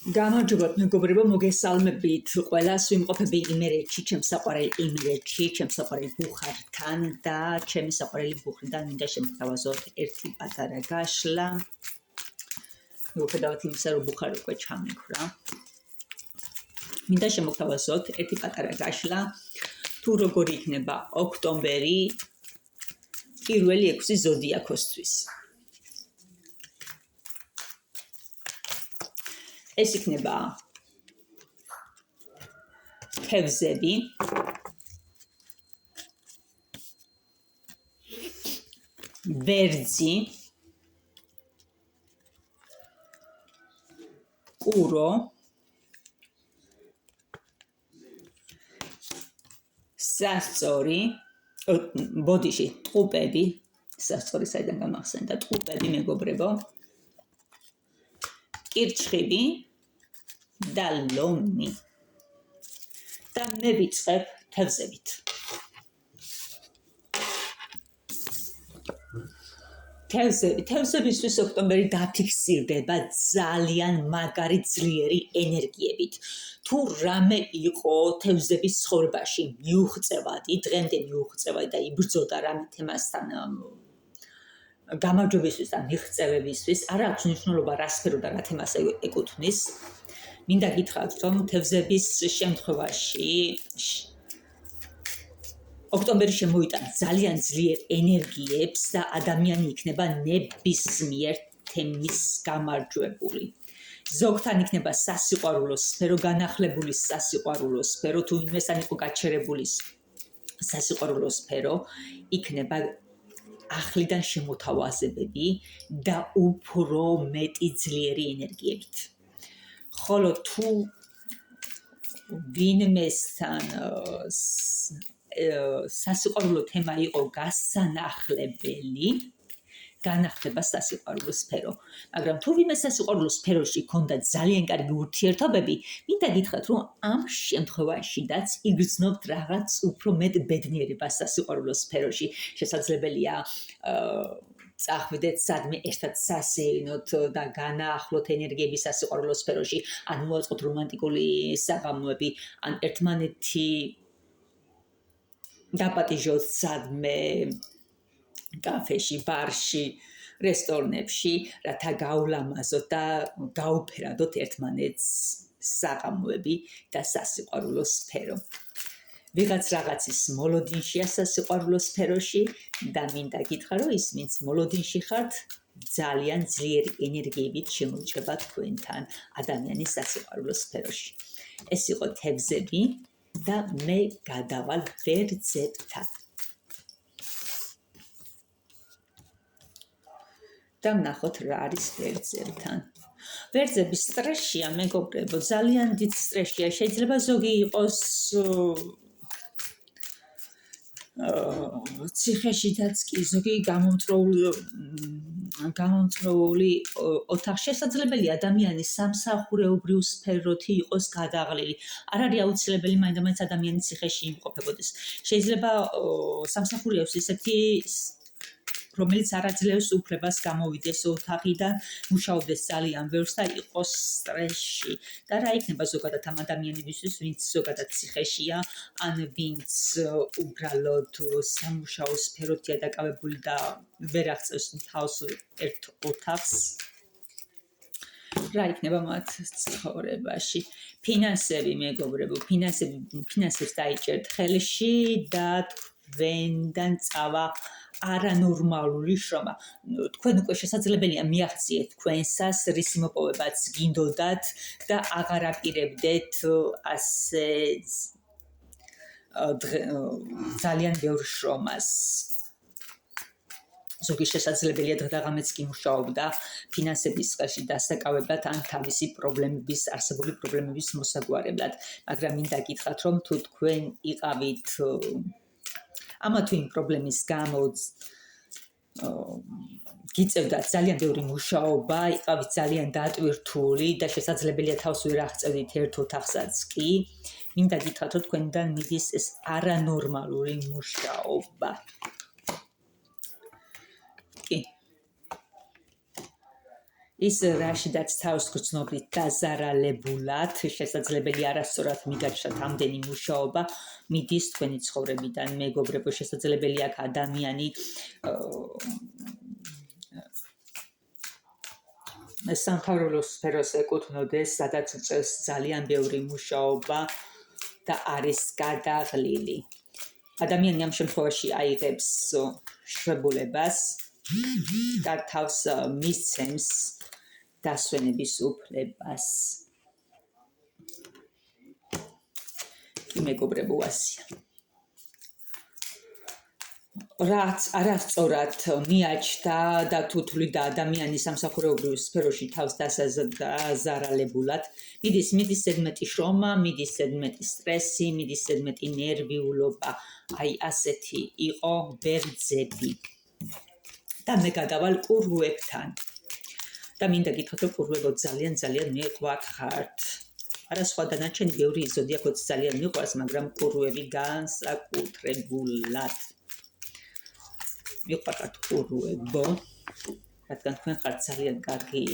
გამარჯობათ მეგობრებო, მოგესალმებით ყველას. ვიმყოფები იმერეთში, ჩემს საყვარელ იმერეთში, ჩემს საყვარელ ბუხართან და ჩემი საყვარელი ბუხრიდან მინდა შემოგთავაზოთ ერთი პატარა გაშლა. მიუხედავად იმისა, რომ ბუხარი უკვე ჩამექრა, მინდა შემოგთავაზოთ ერთი პატარა გაშლა, თუ როგორი იქნება ოქტომბერი პირველი 6 ზოდიაქოსთვის. ეს იქნება თევზები, ვერძი, კურო, სასწორი, ბოდიში, ტყუპები, სასწორი საიდან გამახსენდა, ტყუპები მეგობრებო, კირჩხიბი და ლომი და მე ვიწყებ თევზებით. თევზებისთვის ოქტომბერი დაფიქსირდება ძალიან მაგარი ძლიერი ენერგიებით. თუ რამე იყო თევზების ცხოვრებაში მიუღწევადი, დღემდე მიუღწევადი და იბრძოდა რამე თემასთან გამარჯვებისთვის და მიღწევებისთვის, არ აქვს მნიშვნელობა რა სფერო და რა თემას ეკუთვნის. მინდა გითხრათ, რომ თევზების შემთხვევაში ოქტომბერი შემოიტანს ძალიან ძლიერ ენერგიებს და ადამიანი იქნება ნებისმიერ თემის გამარჯვებული. ზოგთან იქნება სასიყვარულო სფერო, განახლებული სასიყვარულო სფერო, თუ იმესთან იყო გაჩერებული სასიყვარულო სფერო, იქნება ახლიდან შემოთავაზებები და უფრო მეტი ძლიერი ენერგიებით. ხოლო თუ ვინმესთან სასიყვარულო თემა იყო გასანახლებელი, განახლდება სასიყვარულო სფერო. მაგრამ თუ ვინმე სასიყვარულო სფეროში ჰქონდა ძალიან კარგი ურთიერთობები, მინდა გითხრათ, რომ ამ შემთხვევაშიდაც იგრძნობთ რაღაც უფრო მეტ ბედნიერებას სასიყვარულო სფეროში. შესაძლებელია წახვიდეთ სადმე ერთად სასეირნოთ და განაახლოთ ენერგიები სასიყვარულო სფეროში, ან მოაწყოთ რომანტიკული საღამოები, ან ერთმანეთი დაპატიჟოთ სადმე კაფეში, ბარში, რესტორნებში, რათა გაულამაზოთ და გაუფერადოთ ერთმანეთს საღამოები და სასიყვარულო სფერო. ვიღაც რაღაცის მოლოდინშია სასიყვარულო სფეროში და მინდა გითხრა, რომ ის ვინც მოლოდინში ხართ, ძალიან ძლიერი ენერგიებით შემოიჭრება თქვენთან ადამიანის სასიყვარულო სფეროში. ეს იყო თევზები და მე გადავალ ვერძებთან. და ვნახოთ რა არის ვერძებთან. ვერძები სტრესშია, მეგობრებო, ძალიან დიდ სტრესშია. შეიძლება ზოგი იყოს ციხეშიდაც კი, ზოგი გამომწვეული ოთახში. შესაძლებელია ადამიანის სამსახურეობრივ სფეროთი იყოს გადაღლილი. არ არის აუცილებელი მაინდა-მაინც ადამიანი ციხეში იმყოფებოდეს. შეიძლება სამსახურეობს ისეთი, რომელიც არ აძლევს უფლებას გამოვიდეს ოთახიდან, მუშაობდეს ძალიან ბევრს და იყოს სტრესში. და რა იქნება ზოგადად ამ ადამიანებისთვის, ვინც ზოგადად ციხეშია, ან ვინც უბრალოდ სამუშაო სფეროთია დაკავებული და ვერ აღწევს თავს ერთ ოთახს. რა იქნება მათ ცხოვრებაში? ფინანსები, მეგობრებო, ფინანსებს დაიჭერთ ხელში და თქვენდან წავა არანორმალური შრომა. თქვენ უკვე შესაძლებელია მიაღწიეთ თქვენსას რის მოპოვებაც გინდოდათ და აღარ აპირებდეთ ასე ძალიან ბევრ შრომას. ზოგი შესაძლებელია დღე-დღამეც კი მუშაობდა ფინანსების სფეროში დასაკავებლად ან თავისი პრობლემების, არსებული პრობლემების მოსაგვარებლად. მაგრამ მინდა გითხრათ, რომ თუ თქვენ იყავით ამა თუ იმ პრობლემის გამო გიწევდათ ძალიან ბევრი მუშაობა, იყავით ძალიან დატვირთული და შესაძლებელია თავს ვერ აღწევდით ერთ ოთახსაც კი, მინდა გითხრათ, რომ თქვენიდან მიდის ეს არანორმალური მუშაობა. კი. ის რაშიდაც თავს გრძნობლით დაზარალებულად, შესაძლებელი არასწორად მიგაჩნდათ ამდენი მუშაობა, მიდის თქვენი ცხოვრებიდან, მეგობრებო, შესაძლებელი აქ ადამიანი სამთავრობო სფეროს ეკუთვნოდეს, სადაც უწევს ძალიან ბევრი მუშაობა და არის გადაღლილი. ადამიანი ამ შემთხვევაში აიღებს შვებულებას და თავს მისცემს დასვენების უფლებას. მეგობრებო, ასია. რაც არასწორად მიაჩნდა და თუ თვლიდა ადამიანი სამსახურეობრივ სფეროში თავს დაზარალებულად, მიდის ზედმეტი შრომა, მიდის ზედმეტი სტრესი, მიდის ზედმეტი ნერვიულობა. აი ასეთი იყო ბერძები. და მე გადავალ კურუებთან. და მინდა გითხრათ, რომ კურუებო ძალიან მიყვარხართ. არა სხვა დანარჩენი ბევრი ზოდიაქოც ძალიან მიყვარს, მაგრამ კურუები განსაკუთრებულად. მიყვარხართ კურუებო, რადგან თქვენ ხართ ძალიან კარგი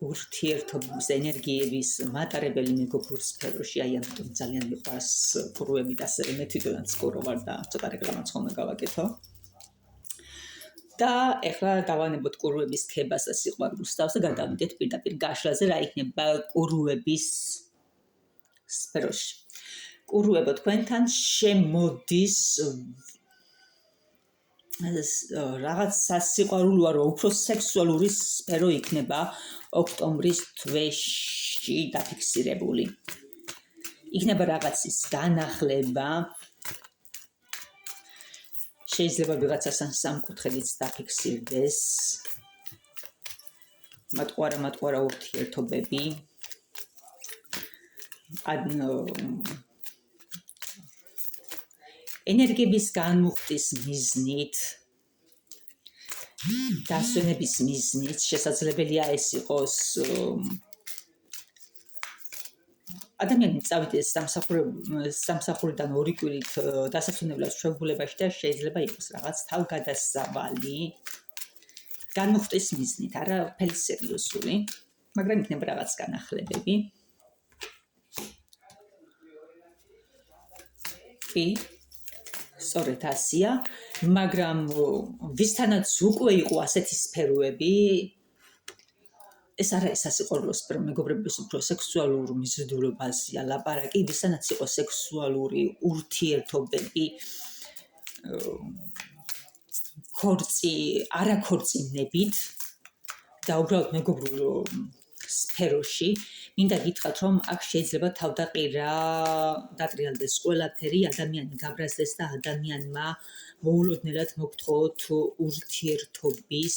ურთიერთობის ენერგიების მატარებელი მეგობრულ სფეროში, აი ამიტომ ძალიან მიყვარს კურუები და ასევე მე თვითონაც კურო ვარ და ცოტა რეკლამაც ხოლმე გავაკეთო. და ეხლა დავანებოთ კურუების ქებას და სიყვარულს თავს და გადავიდეთ პირდაპირ გაშლაზე, რა იქნება კურუების სფეროში. კურუებო, თქვენთან შემოდის რაღაც სასიყვარულო, უფრო სექსუალური სფერო იქნება ოქტომბრის თვეში დაფიქსირებული. იქნება რაღაცის განახლება. შეიძლება ვიღაცასთან სამკუთხედიც დაფიქსირდეს. მატყუარა ურთიერთობები. ენერგიების განმუხტის მიზნით, დასვენების მიზნით, შესაძლებელია ეს იყოს ადამიანი წავიდეს სამსახურიდან 2 კვირით დასასვენებლად მშობლებაში და შეიძლება იყოს რაღაც თავგადასავალი. განმუხტის მიზნით, არაფერი სერიოზული, მაგრამ იქნება რაღაც განახლებები. კი, სწორედ ასია, მაგრამ ვისთანაც უკვე იყო ასეთი სფეროები, ეს არა ეს სასიყვარულო სფერო, მეგობრების უფრო სექსუალურ მიზიდულობაზეა ლაპარაკი, ვისთანაც იყო სექსუალური ურთიერთობები, არაქორწინებით და უბრალოდ მეგობრულ სფეროში, მინდა გითხრათ, რომ აქ შეიძლება თავდაყრიალდეს ყველაფერი, ადამიანი გაბრაზდეს და ადამიანმა მოულოდნელად მოგთხოვოთ ურთიერთობის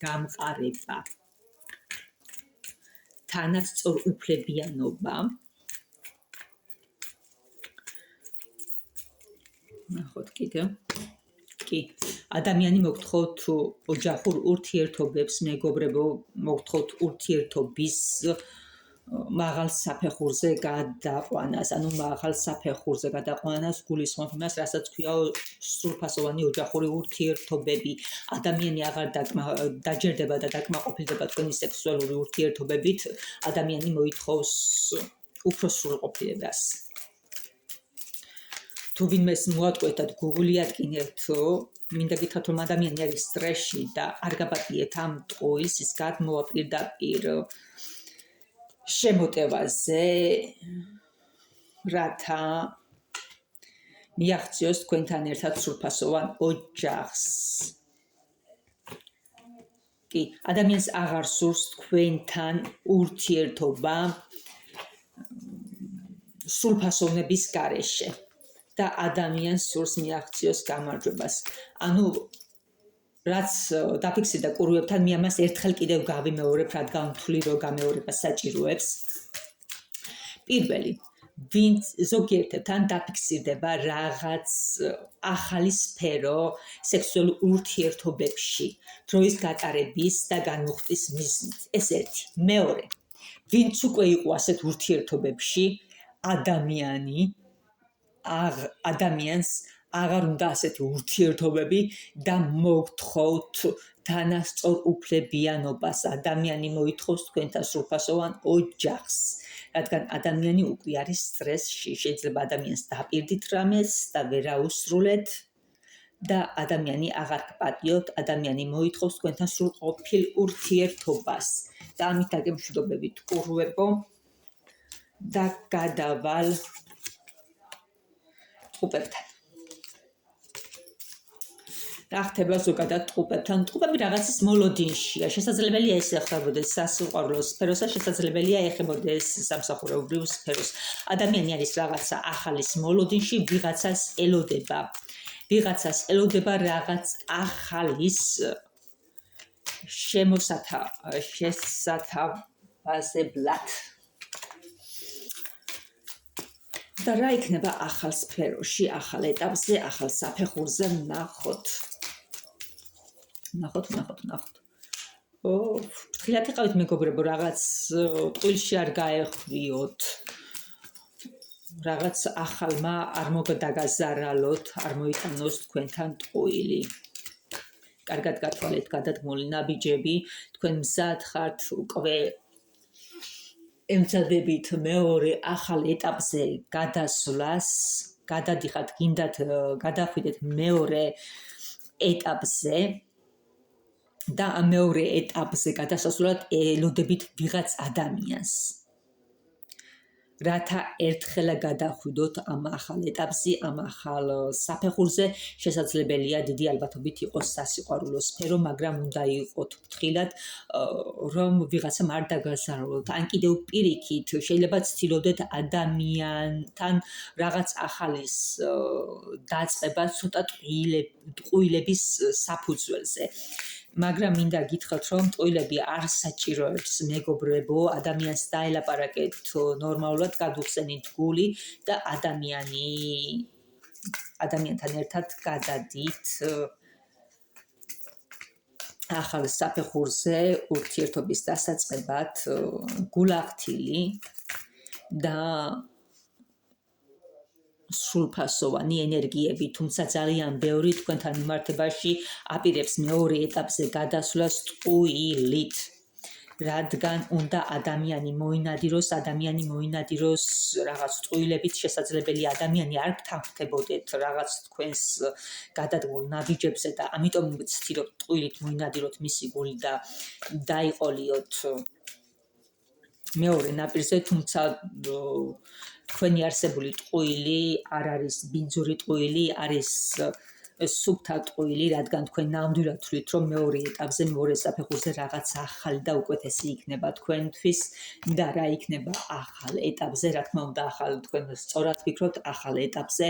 გამყარება. თანასწორ უფლებიანობა. ნახოთ კიდევ. კი, ადამიანი მოგთხოვთ ოჯახურ ურთიერთობებს, მეგობრებო, მოგთხოვთ ურთიერთობის მაღალ საფეხურზე გადაყვანას, ანუ მაღალ საფეხურზე გადაყვანას გულისხმობ იმას, რასაც ქვია სრულფასოვანი ოჯახური ურთიერთობები. ადამიანი აღარ დაჯერდება და დაკმაყოფილდება თქვენი სექსუალური ურთიერთობებით, ადამიანი მოითხოვს უფრო სრულყოფილებას. თუ ვინმეს მოატყუეთ გუგული ატკინებთ, მინდა გითხრათ, რომ ადამიანი არის სტრესში და არ გაბატიეთ ამ ტყუილს, ის გადმოვა პირდაპირ შემოტევაზე, რათა მიაღწიოს თქვენთან ერთად სრულფასოვან ოჯახს. კი, ადამიანს აღარ სურს თქვენთან ურთიერთობა სრულფასოვნების გარეშე და ადამიანს სურს მიაღწიოს გამარჯვებას. ანუ რაც დაფიქსირდა კურუებთან, მე ამას ერთხელ კიდევ გავიმეორებ, რადგან ვთვლი, რომ გამეორება საჭიროებს. პირველი, ვინც ზოგიერთებთან დაფიქსირდება რაღაც ახალი სფერო სექსუალურ ურთიერთობებში, დროის გატარების და განმუხტის მიზნით. ეს ერთი. მეორე, ვინც უკვე იყო ასეთ ურთიერთობებში, ადამიანს აღარ უნდა ასეთი ურთიერთობები და მოგთხოვთ თანასწორ უფლებიანობას ადამიანი მოითხოვს თქვენთან სრულფასოვან ოჯახს, რადგან ადამიანი უკვე არის სტრესში, შეიძლება ადამიანს დაპირდით რამეს და ვერ აუსრულეთ და ადამიანი აღარ გპატიოთ, ადამიანი მოითხოვს თქვენთან სრულყოფილ ურთიერთობას და ამით დაგემშვიდობებით ყურვებო და გადავალ ტყუპებთან. რა ხდება ზოგადად ტყუპებთან? ტყუპები რაღაცის მოლოდინშია. შესაძლებელია ეს ეხებოდეს სასიყვარულო სფეროს, შესაძლებელია ეხებოდეს სამსახურეობრივ სფეროს. ადამიანი არის რაღაცა ახალის მოლოდინში, ვიღაცას ელოდება რაღაც ახალის შესათავაზებლად. და რა იქნება ახალ სფეროში, ახალ ეტაპზე, ახალ საფეხურზე ნახოთ. ფრთხილად იყავით მეგობრებო, რაღაც ტყუილში არ გაეხვიოთ. რაღაც ახალმა არ მოგდაგაზარალოთ, არ მოიტანოს თქვენთან ტყუილი. კარგად გათვალეთ გადადგმული ნაბიჯები, თქვენ მზად ხართ უკვე ემზადებით მეორე ახალ ეტაპზე გადასვლას, გადადიხართ, გინდათ გადახვიდეთ მეორე ეტაპზე და მეორე ეტაპზე გადასასვლელად ელოდებით ვიღაც ადამიანს. რათა ერთხელ გადახვიდოთ ამ ახალ ეტაპზე, ამ ახალ საფეხურზე, შესაძლებელია დიდი ალბათობით იყოს სასიყვარულო სფერო, მაგრამ უნდა იყოთ ფრთხილად, რომ ვიღაცამ არ დაგაზარალოთ. ან კიდევ პირიქით, შეიძლება ცდილობდეთ ადამიანთან რაღაც ახალის დაწყება ცოტა ტყუილების საფუძველზე. მაგრამ მინდა გითხრათ, რომ ტყუილები არ საჭიროებს მეგობრებო, ადამიანს დაელაპარაკეთ ნორმალურად, გადუხსენით გული და ადამიანთან ერთად გადადით ახალ საფეხურზე ურთიერთობის დასაწყებად გულახდილი და სრულფასოვანი ენერგიები, თუმცა ძალიან ბევრი თქვენთან მიმართებაში აპირებს მეორე ეტაპზე გადასვლას ტყუილით, რადგან უნდა ადამიანი მოინადიროს რაღაც ტყუილებით, შესაძლებელია ადამიანი არ გთანხმდებოდეთ რაღაც თქვენს გადადგმულ ნაბიჯებზე და ამიტომ ვცდილობთ ტყუილით მოინადიროთ მისი გული და დაიყოლიოთ მეორე ნაპირზე, თუმცა თქვენი არსებული ტყუილი არ არის ბინძური ტყუილი, არის სუფთა ტყუილი, რადგან თქვენ ნამდვილად თვლით, რომ მეორე ეტაპზე, მეორე საფეხურზე რაღაც ახალი და უკეთესი იქნება თქვენთვის და რა იქნება ახალ ეტაპზე, რა თქმა უნდა, თქვენ სწორად ფიქრობთ, ახალ ეტაპზე,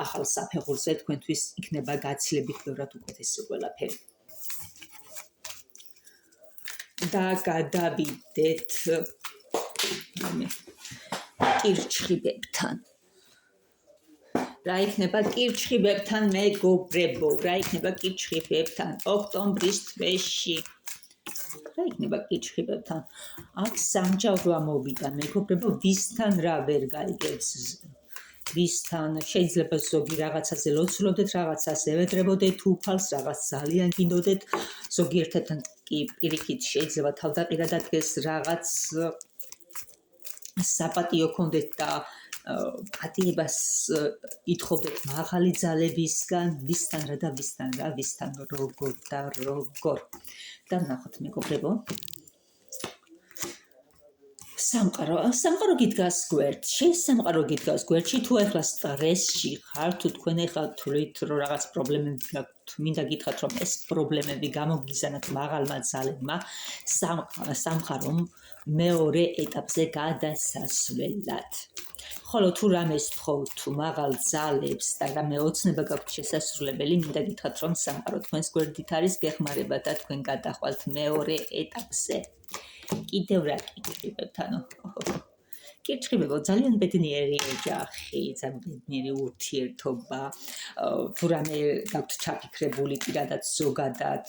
ახალ საფეხურზე თქვენთვის იქნება გაცილებით ბევრად უკეთესი ყველაფერი. და გადავიდეთ კირჩხიბებთან. რა იქნება კირჩხიბებთან მეგობრებო? რა იქნება კირჩხიბებთან ოქტომბრის თვეში? რა იქნება კირჩხიბებთან? აქ სამჯავრო ამოვიდა მეგობრებო, ვისთან რა ვერ გაიგებს? ვისთან შეიძლება ზოგი რაღაცაზე ლოცულობდეთ, რაღაცას ევედრებოდეთ უფალს, რაღაც ძალიან გინდოდეთ, ზოგიერთთან კი პირიქით შეიძლება თავდაყირად ადგეს რაღაც საპატიო ქონდეთ და პატიებას ითხოვდეთ მაღალი ძალებისგან, ვისთან რა და ვისთან რა, ვისთან როგორ და როგორ. და ნახოთ მეგობრებო. სამყარო გიდგას გვერდში, თუ ახლა სტრესში ხარ, თუ თქვენ ახლა თვლით, რომ რაღაც პრობლემები გაქვთ, მინდა გითხრათ, რომ ეს პრობლემები გამოგიზანათ მაღალმა ძალებმა, სამყარომ მეორე ეტაპზე გადასასვლელად. ხოლო თუ რამეს თხოვთ, თუ მაღალ ძალებს და რამე ოცნება გაქვთ შესასრულებელი, მინდა გითხრათ, რომ სამყარო თქვენს გვერდით არის, გეხმარება და თქვენ გადახვალთ მეორე ეტაპზე. კიდევ რა კირჩხიბებთანო? კირჩხიბებო, ძალიან ბედნიერი ოჯახი, ძალიან ბედნიერი ურთიერთობა, თუ რამე გაქვთ ჩაფიქრებული პირადად ზოგადად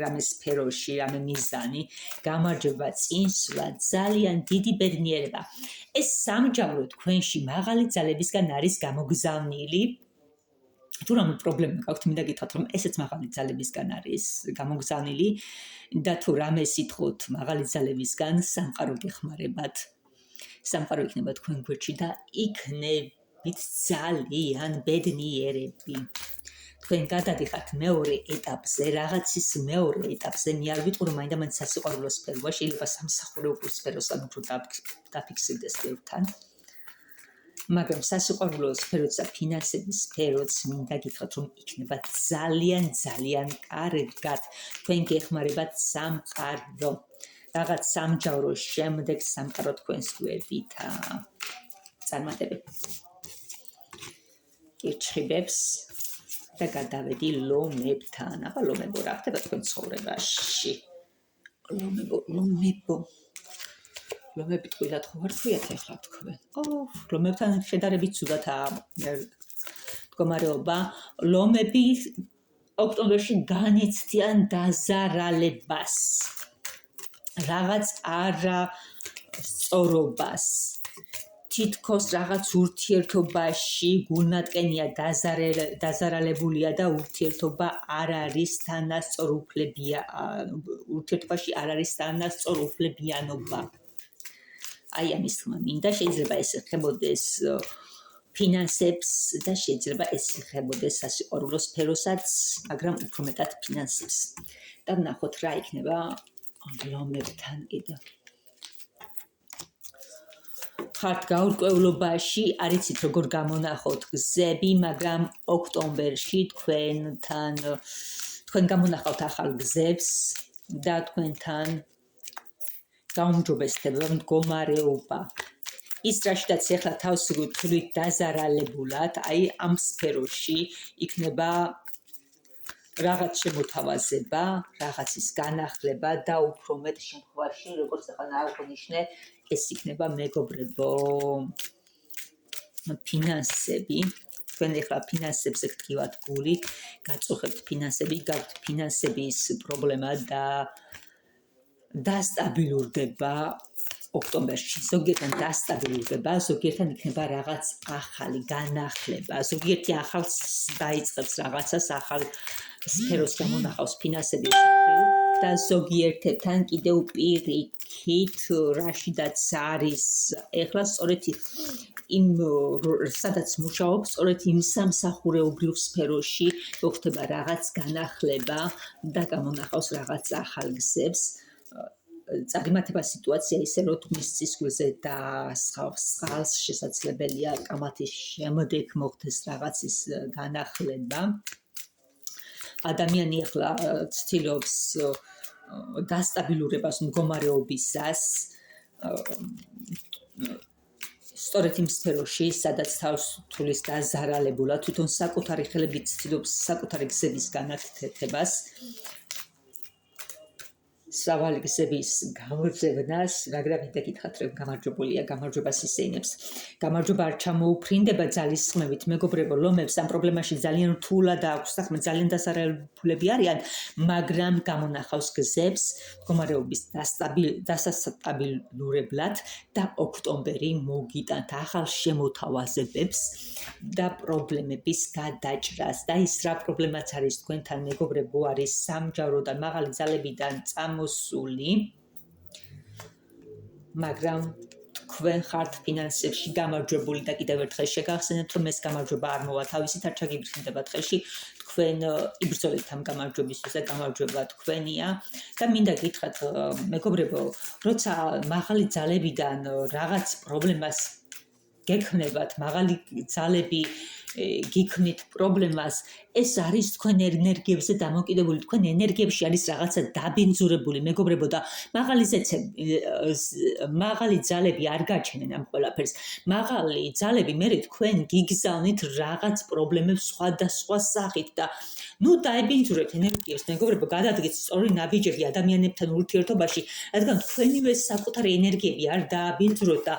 რამე სფეროში, რამე მიზანი, გამარჯვება, წინსვლა, ძალიან დიდი ბედნიერება. ეს სამჯავრო თქვენში მაღალი ძალებისგან არის გამოგზავნილი თუ რამე პრობლემა გაქვთ, მინდა გითხრათ, რომ ესეც მაღალი ძალებისგან არის გამოგზავნილი და თუ რამე სიტყვოთ მაღალი ძალებისგან, სამყარო გეხმარებათ. სამყარო იქნება თქვენ გვერდში და იქნებით ძალიან ბედნიერები. თქვენ გადადიხართ მეორე ეტაპზე, რაღაცის მეორე ეტაპზე, მე არ ვიტყვი, რომ მაინდა-მაინც სასიყვარულო სფეროა, შეიძლება სამსახურეობრივ სფეროსთან უფრო დაფიქსირდეს ბევრთან. მაგრამ სასიყვარულო სფეროც და ფინანსების სფეროც მინდა გითხრათ, რომ იქნება ძალიან კარგად. თქვენ გეხმარებათ სამყარო. რაღაც სამჯავროს შემდეგ სამყარო თქვენს გვერდითა. წარმატებები. გირჩხიბებს და გადავედი ლომებთან. აბა ლომებო, რა ხდება თქვენ ცხოვრებაში? ლომები ტყუილად ხო არ თქვიათ ახლა თქვენ? ლომებთან შედარებით ცუდათაა მდგომარეობა. ლომები ოქტომბერში განიცდიან დაზარალებას. რაღაც არასწორობას. თითქოს რაღაც ურთიერთობაში გულნატკენია დაზარალებულია და ურთიერთობა არ არის ურთიერთობაში არ არის თანასწორუფლებიანობა. აი ამის თქმა მინდა, შეიძლება ეს ეხებოდეს ფინანსებს და შეიძლება ეს ეხებოდეს სასიყვარულო სფეროსაც, მაგრამ უფრო მეტად ფინანსებს. და ვნახოთ რა იქნება ლომებთან კიდევ. ხართ გაურკვევლობაში, არ იცით როგორ გამონახოთ გზები, მაგრამ ოქტომბერში თქვენ გამონახავთ ახალ გზებს და თქვენთან გაუმჯობესდება მდგომარეობა. ის რაშიდაც ახლა თავს ვთვლით დაზარალებულად, აი ამ სფეროში იქნება რაღაც შემოთავაზება, რაღაცის განახლება და უფრო მეტ შემთხვევაში, როგორც ახლა აღვნიშნე, ეს იქნება მეგობრებო ფინანსები. თქვენ ახლა ფინანსებზე გტკივათ გული, გაწუხებთ ფინანსები, გაქვთ ფინანსების პრობლემა და დასტაბილურდება ოქტომბერში. ზოგიერთთან დასტაბილურდება, ზოგიერთთან იქნება რაღაც ახალი განახლება, ზოგიერთი ახალს დაიწყებს რაღაცას, ახალ სფეროს გამონახავს ფინანსების მხრივ და ზოგიერთთან კიდევ პირიქით, რაშიდაც არის ეხლა სწორედ იმ სადაც მუშაობს, სწორედ იმ სამსახურეობრივ სფეროში ხდება რაღაც განახლება და გამონახავს რაღაც ახალ გზებს. წარიმატება სიტუაცია ისე, რომ თმის წისქვილზე და სხალს შესაძლებელია კამათის შემდეგ მოხდეს რაღაცის განახლება. ადამიანი ახლა ცდილობს დასტაბილურებას მდგომარეობისას, სწორედ იმ სფეროში, სადაც თავს თulis დაზარალებულა, თვითონ საკუთარი ხელებით ცდილობს საკუთარი გზების განათებას. სავალი გზების გამოძევნას, მაგრამ მინდა გითხრათ, რომ გამარჯვებულია, გამარჯვებას ისეინებს. გამარჯვება არ ჩამოუფრინდება ძალის ხმებით, მეგობრებო, ლომებს ამ პრობლემაში ძალიან რთულად აქვს საქმე, ძალიან დასარალებულები არიან, მაგრამ გამონახავს გზებს მდგომარეობის დასასტაბილურებლად და ოქტომბერი მოგიტანთ ახალ შემოთავაზებებს და პრობლემების გადაჭრას. და ის რა პრობლემაც არის თქვენთან, მეგობრებო, არის სამჯავროდან მაღალი ძალებიდან წამოსული, მაგრამ თქვენ ხართ ფინანსებში გამარჯვებული და კიდევ ერთხელ შეგახსენებთ, რომ ეს გამარჯვება არ მოვა თავისით, არ ჩაგიბრუნდებათ ხელში, თქვენ იბრძოლეთ ამ გამარჯვებისთვის და გამარჯვება თქვენია. და მინდა გითხრათ, მეგობრებო, როცა მაღალი ძალებიდან რაღაც პრობლემას გექმნებათ, მაღალი ძალები გიქმნით პრობლემას, ეს არის თქვენ ენერგიებზე დამოკიდებული, თქვენ ენერგიებში არის რაღაცა დაბინძურებული, მეგობრებო, და მაღალი ძალები არ გაჩენენ ამ ყველაფერს. მაღალი ძალები მერე თქვენ გიგზავნით რაღაც პრობლემებს სხვადასხვა სახით და დაებინძურეთ ენერგიებს, მეგობრებო, გადადგეთ სწორი ნაბიჯები ადამიანებთან ურთიერთობაში, რადგან თქვენივე საკუთარი ენერგიები არ დააბინძუროთ და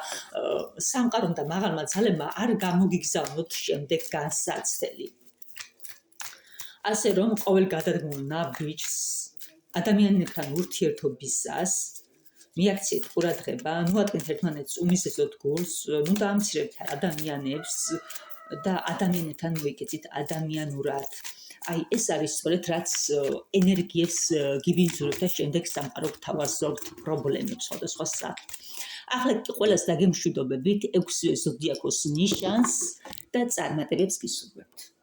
სამყარომ და მაღალმა ძალებმა არ გამოგიგზავნოთ შემდეგ განსაცდელი. ასე რომ ყოველ გადადგმულ ნაბიჯს ადამიანებთან ურთიერთობისას მიაქციეთ ყურადღება, ადგენთ ერთმანეთს უმისესოდ გულს, დაამცირებთ ადამიანებს და ადამიანთან მოიქეცით ადამიანურად. აი ეს არის სწორედ რაც ენერგიებს გიბინძურებთ და შემდეგ სამყარო გთავაზობთ პრობლემებს სხვადასხვა სახით. ახლა ყველას დაგემშვიდობებით 6-ვე ზოდიაქოს ნიშანს და წარმატებებს გისურვებთ.